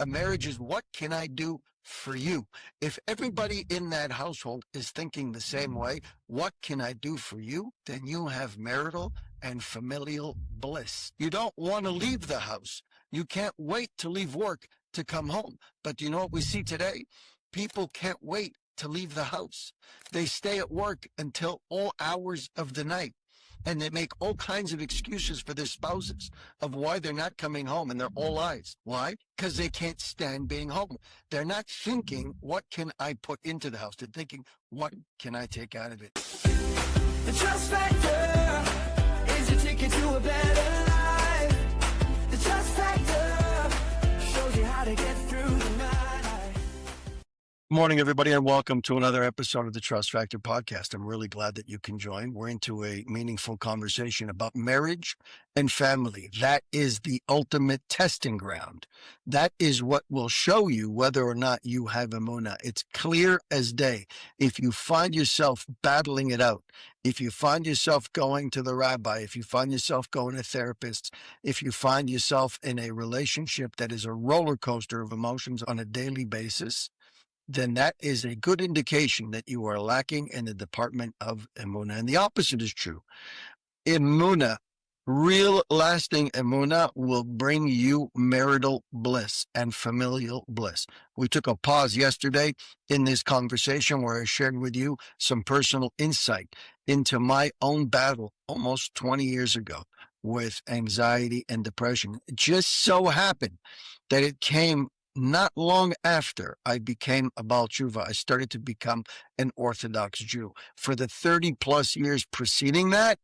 A marriage is, what can I do for you? If everybody in that household is thinking the same way, what can I do for you? Then you have marital and familial bliss. You don't want to leave the house. You can't wait to leave work to come home. But you know what we see today? People can't wait to leave the house. They stay at work until all hours of the night. And they make all kinds of excuses for their spouses of why they're not coming home, and they're all lies. Why? Because they can't stand being home. They're not thinking, what can I put into the house? They're thinking, what can I take out of it? The trust factor is a ticket to a better life. The trust factor shows you how to get through the night. Morning, everybody, and welcome to another episode of the Trust Factor podcast. I'm really glad that you can join. We're into a meaningful conversation about marriage and family. That is the ultimate testing ground. That is what will show you whether or not you have Emuna. It's clear as day. If you find yourself battling it out, if you find yourself going to the rabbi, if you find yourself going to therapists, if you find yourself in a relationship that is a roller coaster of emotions on a daily basis, then that is a good indication that you are lacking in the department of Emuna. And the opposite is true. Emuna, real lasting Emuna, will bring you marital bliss and familial bliss. We took a pause yesterday in this conversation where I shared with you some personal insight into my own battle almost 20 years ago with anxiety and depression. It just so happened that it came not long after I became a Baal Tshuva. I started to become an Orthodox Jew. For the 30 plus years preceding that,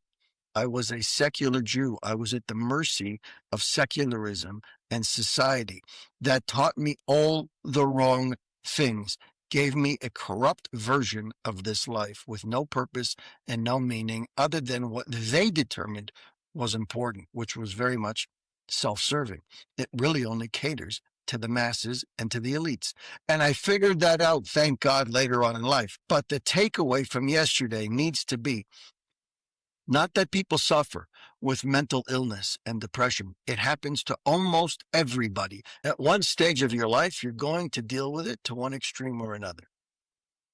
I was a secular Jew. I was at the mercy of secularism and society that taught me all the wrong things, gave me a corrupt version of this life with no purpose and no meaning other than what they determined was important, which was very much self-serving. It really only caters to the masses and to the elites. And I figured that out, thank God, later on in life. But the takeaway from yesterday needs to be not that people suffer with mental illness and depression. It happens to almost everybody. At one stage of your life, you're going to deal with it to one extreme or another.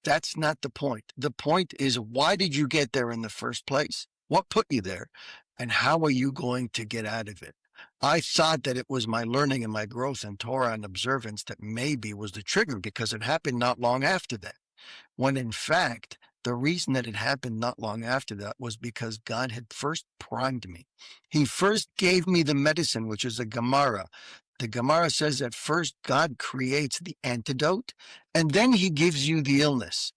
That's not the point. The point is, why did you get there in the first place? What put you there? And how are you going to get out of it? I thought that it was my learning and my growth in Torah and observance that maybe was the trigger, because it happened not long after that. When in fact, the reason that it happened not long after that was because God had first primed me. He first gave me the medicine, which is a Gemara. The Gemara says that first God creates the antidote, and then he gives you the illness.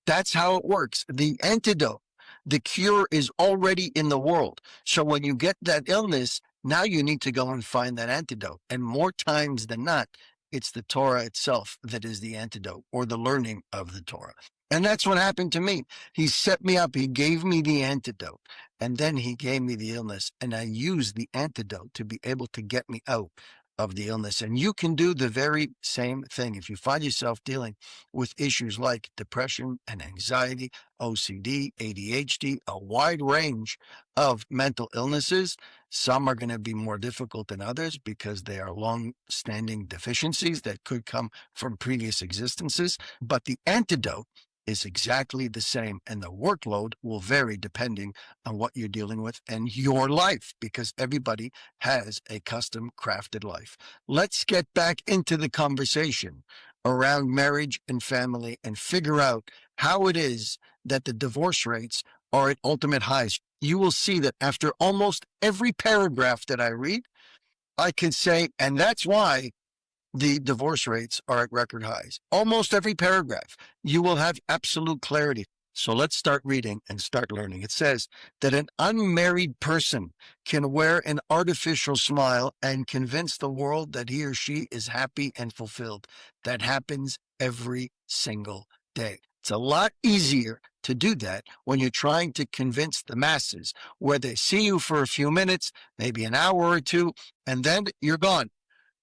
That's how it works. The antidote, the cure, is already in the world. So when you get that illness, now you need to go and find that antidote. And more times than not, it's the Torah itself that is the antidote, or the learning of the Torah. And that's what happened to me. He set me up. He gave me the antidote. And then he gave me the illness. And I used the antidote to be able to get me out of the illness. And you can do the very same thing. If you find yourself dealing with issues like depression and anxiety, OCD, ADHD, a wide range of mental illnesses, some are going to be more difficult than others because they are long-standing deficiencies that could come from previous existences. But the antidote is exactly the same, and the workload will vary depending on what you're dealing with and your life, because everybody has a custom crafted life. Let's get back into the conversation around marriage and family and figure out how it is that the divorce rates are at ultimate highs. You will see that after almost every paragraph that I read, I can say, and that's why the divorce rates are at record highs. Almost every paragraph, you will have absolute clarity. So let's start reading and start learning. It says that an unmarried person can wear an artificial smile and convince the world that he or she is happy and fulfilled. That happens every single day. It's a lot easier to do that when you're trying to convince the masses, where they see you for a few minutes, maybe an hour or two, and then you're gone.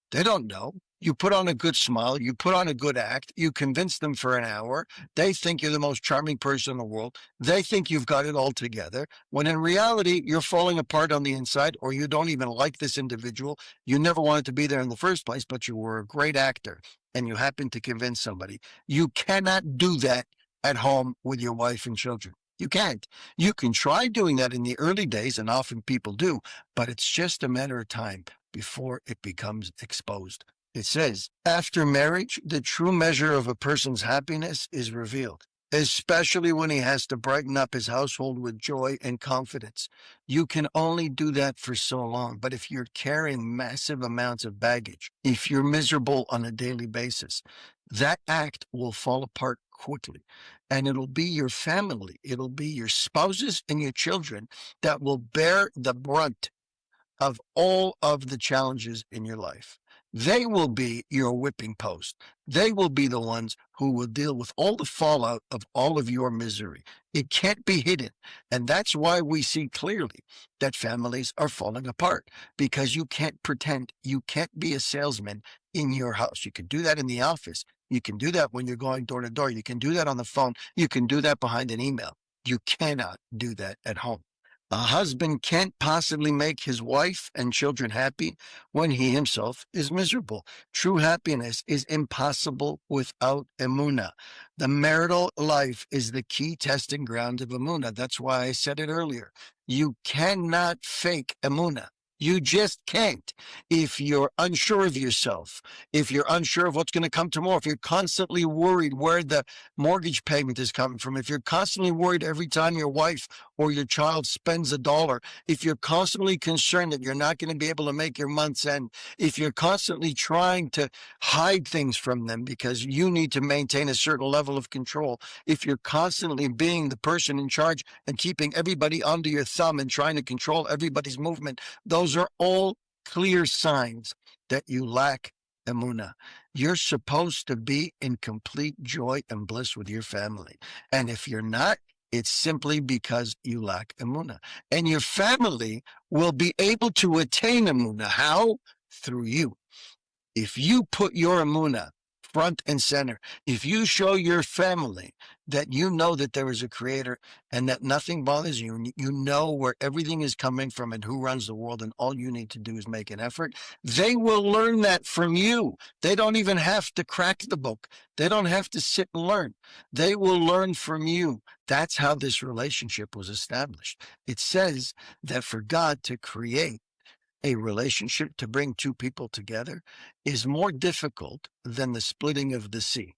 They don't know. You put on a good smile, you put on a good act, you convince them for an hour. They think you're the most charming person in the world. They think you've got it all together, when in reality, you're falling apart on the inside, or you don't even like this individual. You never wanted to be there in the first place, but you were a great actor and you happened to convince somebody. You cannot do that at home with your wife and children. You can't. You can try doing that in the early days, and often people do, but it's just a matter of time before it becomes exposed. It says, after marriage, the true measure of a person's happiness is revealed, especially when he has to brighten up his household with joy and confidence. You can only do that for so long, but if you're carrying massive amounts of baggage, if you're miserable on a daily basis, that act will fall apart quickly. And it'll be your family, it'll be your spouses and your children that will bear the brunt of all of the challenges in your life. They will be your whipping post. They will be the ones who will deal with all the fallout of all of your misery. It can't be hidden. And that's why we see clearly that families are falling apart, because you can't pretend. You can't be a salesman in your house. You can do that in the office. You can do that when you're going door to door. You can do that on the phone. You can do that behind an email. You cannot do that at home. A husband can't possibly make his wife and children happy when he himself is miserable. True happiness is impossible without Emuna. The marital life is the key testing ground of Emuna. That's why I said it earlier. You cannot fake Emuna. You just can't. If you're unsure of yourself, if you're unsure of what's going to come tomorrow, if you're constantly worried where the mortgage payment is coming from, if you're constantly worried every time your wife or your child spends $1, if you're constantly concerned that you're not going to be able to make your month's end, if you're constantly trying to hide things from them because you need to maintain a certain level of control, if you're constantly being the person in charge and keeping everybody under your thumb and trying to control everybody's movement, those are all clear signs that you lack Emuna. You're supposed to be in complete joy and bliss with your family. And if you're not, it's simply because you lack Emuna. And your family will be able to attain Emuna. How? Through you. If you put your Emuna front and center, if you show your family that you know that there is a creator and that nothing bothers you, and you know where everything is coming from and who runs the world, and all you need to do is make an effort, they will learn that from you. They don't even have to crack the book. They don't have to sit and learn. They will learn from you. That's how this relationship was established. It says that for God to create a relationship, to bring two people together, is more difficult than the splitting of the sea.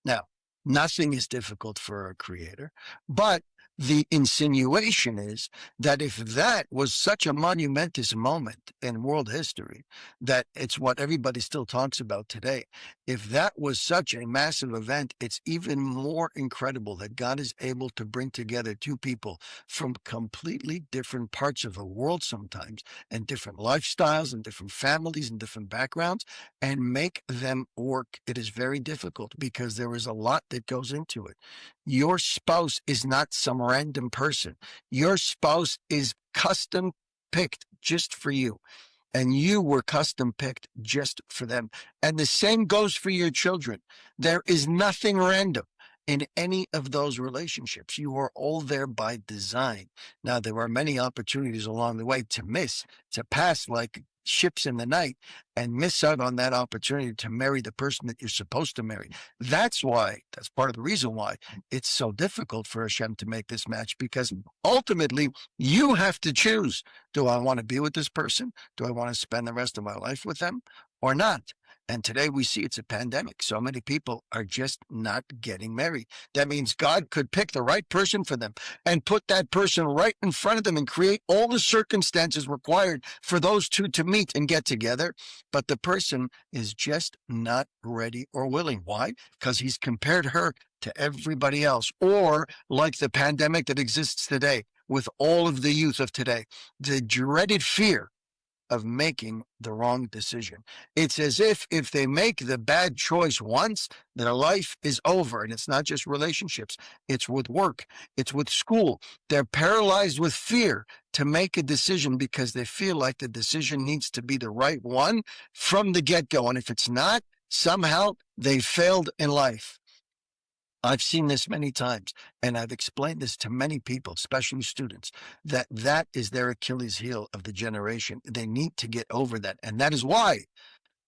Now, nothing is difficult for a creator, but the insinuation is that if that was such a monumentous moment in world history, that it's what everybody still talks about today, if that was such a massive event, it's even more incredible that God is able to bring together two people from completely different parts of the world sometimes, and different lifestyles and different families and different backgrounds, and make them work. It is very difficult because there is a lot that goes into it. Your spouse is not some random person. Your spouse is custom picked just for you. And you were custom picked just for them. And the same goes for your children. There is nothing random in any of those relationships. You are all there by design. Now, there are many opportunities along the way to miss, to pass like ships in the night, and miss out on that opportunity to marry the person that you're supposed to marry. That's part of the reason why it's so difficult for Hashem to make this match, because ultimately you have to choose. Do I want to be with this person? Do I want to spend the rest of my life with them or not? And today we see it's a pandemic. So many people are just not getting married. That means God could pick the right person for them and put that person right in front of them and create all the circumstances required for those two to meet and get together. But the person is just not ready or willing. Why? Because he's compared her to everybody else. Or like the pandemic that exists today with all of the youth of today, the dreaded fear of making the wrong decision. It's as if they make the bad choice once, their life is over. And it's not just relationships. It's with work. It's with school. They're paralyzed with fear to make a decision because they feel like the decision needs to be the right one from the get-go. And if it's not, Somehow they failed in life. I've seen this many times, and I've explained this to many people, especially students, that that is their Achilles heel of the generation. They need to get over that. And that is why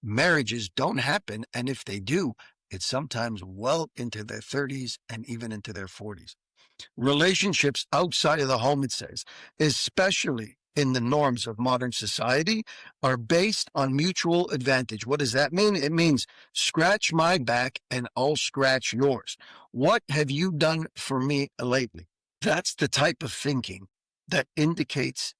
marriages don't happen. And if they do, it's sometimes well into their 30s and even into their 40s. Relationships outside of the home, it says, especially in the norms of modern society, are based on mutual advantage. What does that mean? It means scratch my back and I'll scratch yours. What have you done for me lately? That's the type of thinking that indicates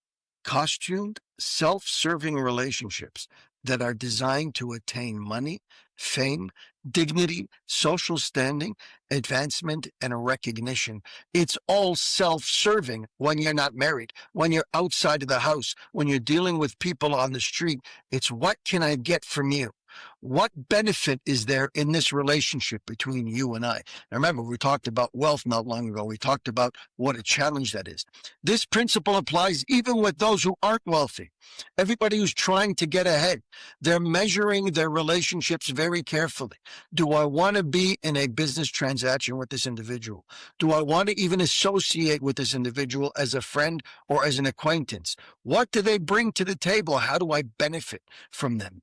costumed, self-serving relationships that are designed to attain money, fame, dignity, social standing, advancement, and a recognition. It's all self-serving when you're not married, when you're outside of the house, when you're dealing with people on the street. It's what can I get from you? What benefit is there in this relationship between you and I? Now remember, we talked about wealth not long ago. We talked about what a challenge that is. This principle applies even with those who aren't wealthy. Everybody who's trying to get ahead, they're measuring their relationships very carefully. Do I want to be in a business transaction with this individual? Do I want to even associate with this individual as a friend or as an acquaintance? What do they bring to the table? How do I benefit from them?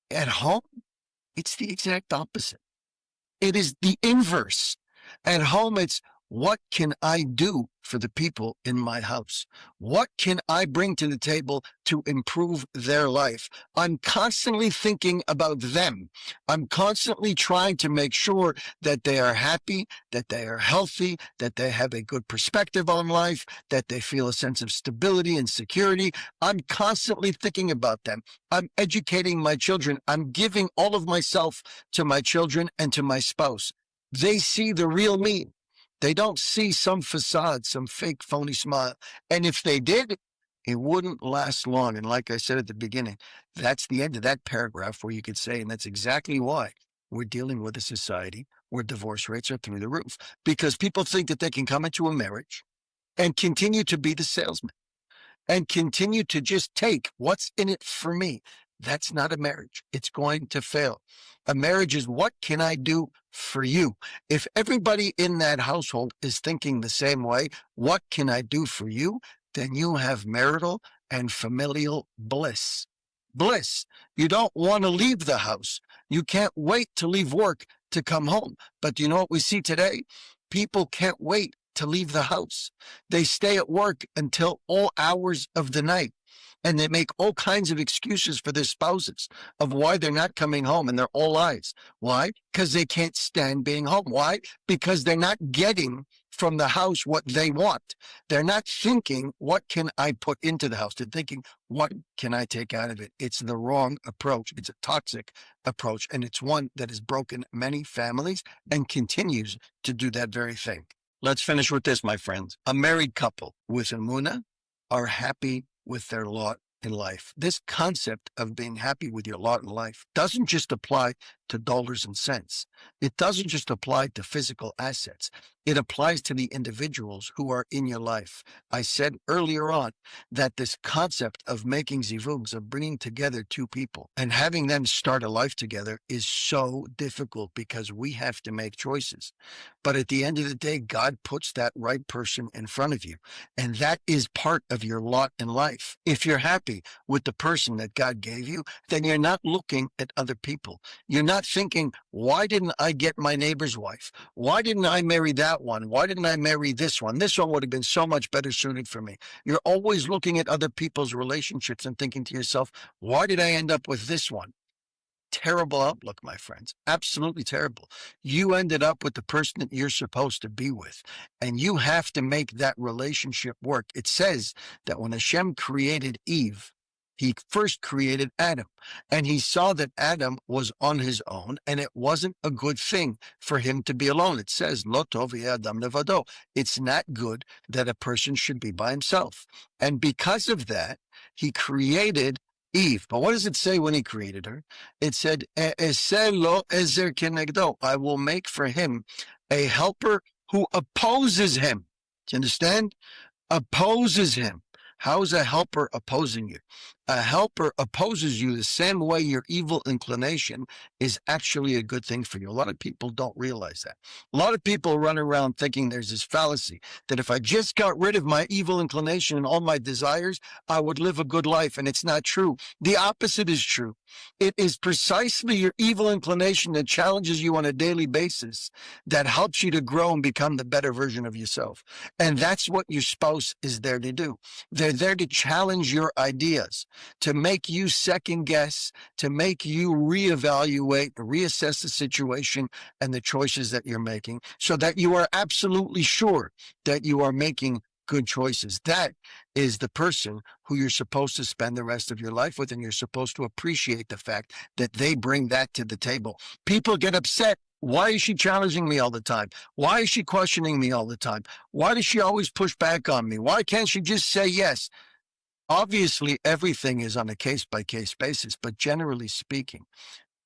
At home, it's the exact opposite. It is the inverse. At home, it's what can I do for the people in my house? What can I bring to the table to improve their life? I'm constantly thinking about them. I'm constantly trying to make sure that they are happy, that they are healthy, that they have a good perspective on life, that they feel a sense of stability and security. I'm constantly thinking about them. I'm educating my children. I'm giving all of myself to my children and to my spouse. They see the real me. They don't see some facade, some fake phony smile. And if they did, it wouldn't last long. And like I said at the beginning, that's the end of that paragraph where you could say, and that's exactly why we're dealing with a society where divorce rates are through the roof, because people think that they can come into a marriage and continue to be the salesman and continue to just take what's in it for me. That's not a marriage. It's going to fail. A marriage is what can I do for you? If everybody in that household is thinking the same way, what can I do for you? Then you have marital and familial bliss. Bliss. You don't want to leave the house. You can't wait to leave work to come home. But do you know what we see today? People can't wait to leave the house. They stay at work until all hours of the night. And they make all kinds of excuses for their spouses of why they're not coming home, and they're all lies. Why? Because they can't stand being home. Why? Because they're not getting from the house what they want. They're not thinking, what can I put into the house? They're thinking, what can I take out of it? It's the wrong approach. It's a toxic approach, and it's one that has broken many families and continues to do that very thing. Let's finish with this, my friends. A married couple with Emuna are happy with their lot in life. This concept of being happy with your lot in life doesn't just apply to dollars and cents. It doesn't just apply to physical assets. It applies to the individuals who are in your life. I said earlier on that this concept of making zivugs, of bringing together two people and having them start a life together, is so difficult because we have to make choices. But at the end of the day, God puts that right person in front of you. And that is part of your lot in life. If you're happy with the person that God gave you, then you're not looking at other people. You're not thinking, why didn't I get my neighbor's wife? Why didn't I marry that one? Why didn't I marry this one? This one would have been so much better suited for me. You're always looking at other people's relationships and thinking to yourself, why did I end up with this one? Terrible outlook, my friends. Absolutely terrible. You ended up with the person that you're supposed to be with, and you have to make that relationship work. It says that when Hashem created Eve, he first created Adam, and he saw that Adam was on his own, and it wasn't a good thing for him to be alone. It says, Lo tov yeh adam levado. It's not good that a person should be by himself. And because of that, he created Eve. But what does it say when he created her? It said, "E'eseh lo ezer kenegdo." I will make for him a helper who opposes him. Do you understand? Opposes him. How is a helper opposing you? a helper opposes you the same way your evil inclination is actually a good thing for you. A lot of people don't realize that. A lot of people run around thinking there's this fallacy that if I just got rid of my evil inclination and all my desires, I would live a good life. And it's not true. The opposite is true. It is precisely your evil inclination that challenges you on a daily basis that helps you to grow and become the better version of yourself. And that's what your spouse is there to do. They're there to challenge your ideas, to make you second guess, to make you reevaluate, reassess the situation and the choices that you're making so that you are absolutely sure that you are making good choices. That is the person who you're supposed to spend the rest of your life with, and you're supposed to appreciate the fact that they bring that to the table. People get upset. Why is she challenging me all the time? Why is she questioning me all the time? Why does she always push back on me? Why can't she just say yes? Obviously, everything is on a case-by-case basis, but generally speaking,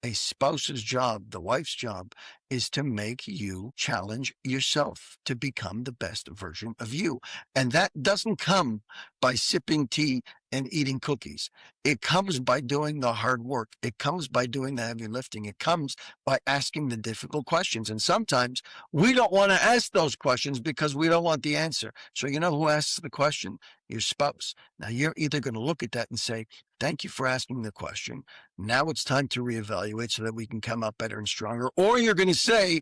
a spouse's job, the wife's job, is to make you challenge yourself to become the best version of you. And that doesn't come by sipping tea and eating cookies. It comes by doing the hard work. It comes by doing the heavy lifting. It comes by asking the difficult questions. And sometimes we don't want to ask those questions because we don't want the answer. So you know who asks the question? Your spouse. Now you're either going to look at that and say, thank you for asking the question. Now it's time to reevaluate so that we can come out better and stronger. Or you're going to say,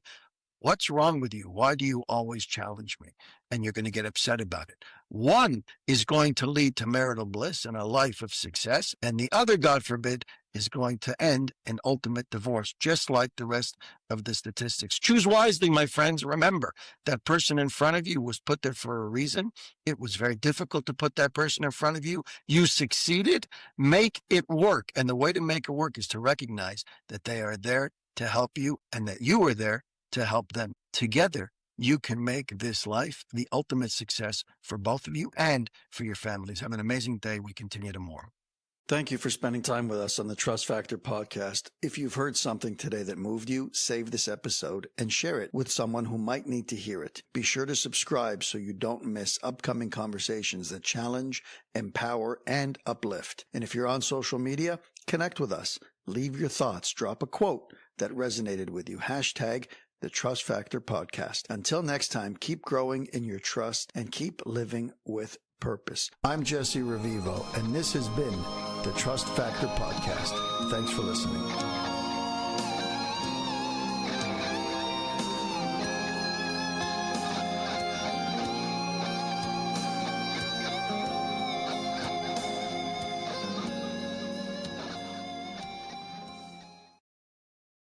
what's wrong with you? Why do you always challenge me? And you're going to get upset about it. One is going to lead to marital bliss and a life of success. And the other, God forbid, is going to end in ultimate divorce, just like the rest of the statistics. Choose wisely, my friends. Remember, that person in front of you was put there for a reason. It was very difficult to put that person in front of you. You succeeded. Make it work. And the way to make it work is to recognize that they are there to help you and that you are there to help them. Together, you can make this life the ultimate success for both of you and for your families. Have an amazing day. We continue tomorrow. Thank you for spending time with us on the Trust Factor podcast. If you've heard something today that moved you, save this episode and share it with someone who might need to hear it. Be sure to subscribe so you don't miss upcoming conversations that challenge, empower, and uplift. And if you're on social media, connect with us. Leave your thoughts. Drop a quote that resonated with you. Hashtag the Trust Factor podcast. Until next time, keep growing in your trust and keep living with purpose. I'm Jesse Revivo, and this has been the Trust Factor podcast. Thanks for listening.